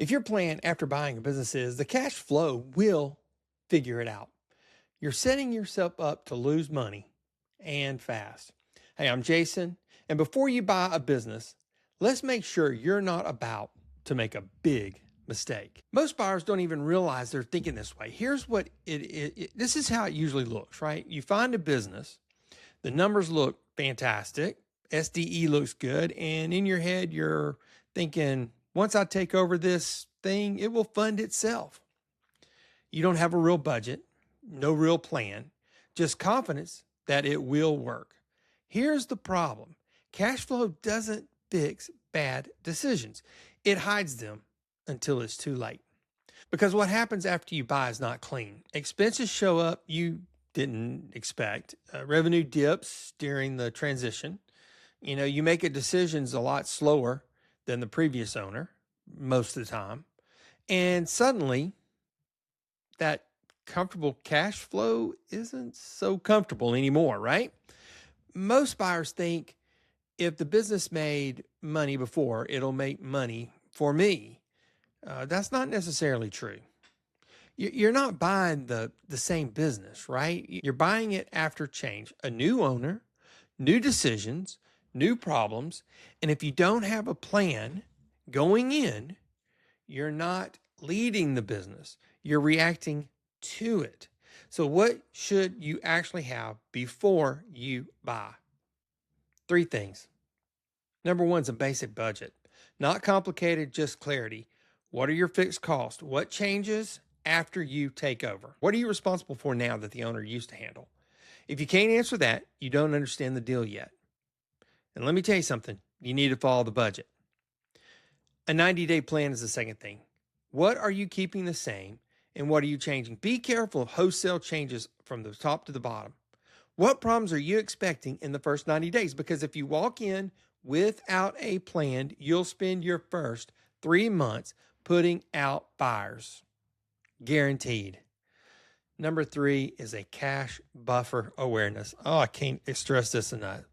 If your plan after buying a business is the cash flow will figure it out, you're setting yourself up to lose money and fast. Hey, I'm Jason. And before you buy a business, let's make sure you're not about to make a big mistake. Most buyers don't even realize they're thinking this way. Here's what this is how it usually looks, right? You find a business, the numbers look fantastic, SDE looks good, and in your head, you're thinking, once I take over this thing, it will fund itself. You don't have a real budget, no real plan, just confidence that it will work. Here's the problem. Cash flow doesn't fix bad decisions. It hides them until it's too late. Because what happens after you buy is not clean. Expenses show up you didn't expect. Revenue dips during the transition. You make decisions a lot slower than the previous owner most of the time. And suddenly that comfortable cash flow isn't so comfortable anymore, right? Most buyers think if the business made money before, it'll make money for me. That's not necessarily true. You're not buying the same business, right? You're buying it after change, a new owner, new decisions, new problems. And if you don't have a plan going in, you're not leading the business. You're reacting to it. So what should you actually have before you buy? 3 things. Number 1 is a basic budget. Not complicated, just clarity. What are your fixed costs? What changes after you take over? What are you responsible for now that the owner used to handle? If you can't answer that, you don't understand the deal yet. And let me tell you something, you need to follow the budget. A 90-day plan is the second thing. What are you keeping the same and what are you changing? Be careful of wholesale changes from the top to the bottom. What problems are you expecting in the first 90 days? Because if you walk in without a plan, you'll spend your first 3 months putting out fires. Guaranteed. Number 3 is a cash buffer awareness. Oh, I can't stress this enough.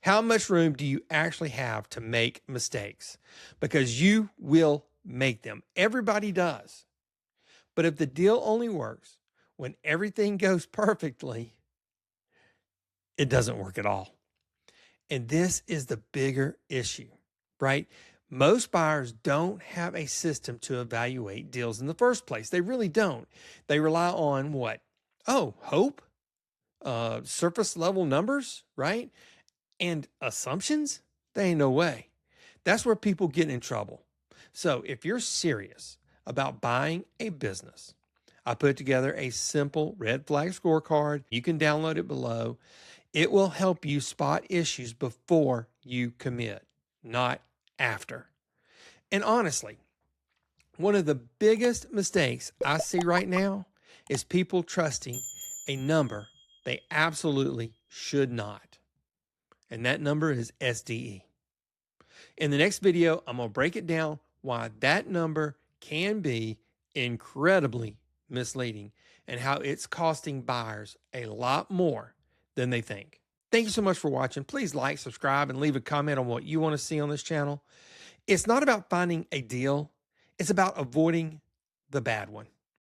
How much room do you actually have to make mistakes? Because you will make them. Everybody does. But if the deal only works when everything goes perfectly, it doesn't work at all. And this is the bigger issue, right? Most buyers don't have a system to evaluate deals in the first place. They really don't. They rely on what? Oh, hope, surface level numbers, right? And assumptions? They ain't no way. That's where people get in trouble. So if you're serious about buying a business, I put together a simple red flag scorecard. You can download it below. It will help you spot issues before you commit, not after. And honestly, one of the biggest mistakes I see right now is people trusting a number they absolutely should not. And that number is SDE. In the next video, I'm going to break it down why that number can be incredibly misleading and how it's costing buyers a lot more than they think. Thank you so much for watching. Please like, subscribe, and leave a comment on what you want to see on this channel. It's not about finding a deal. It's about avoiding the bad one.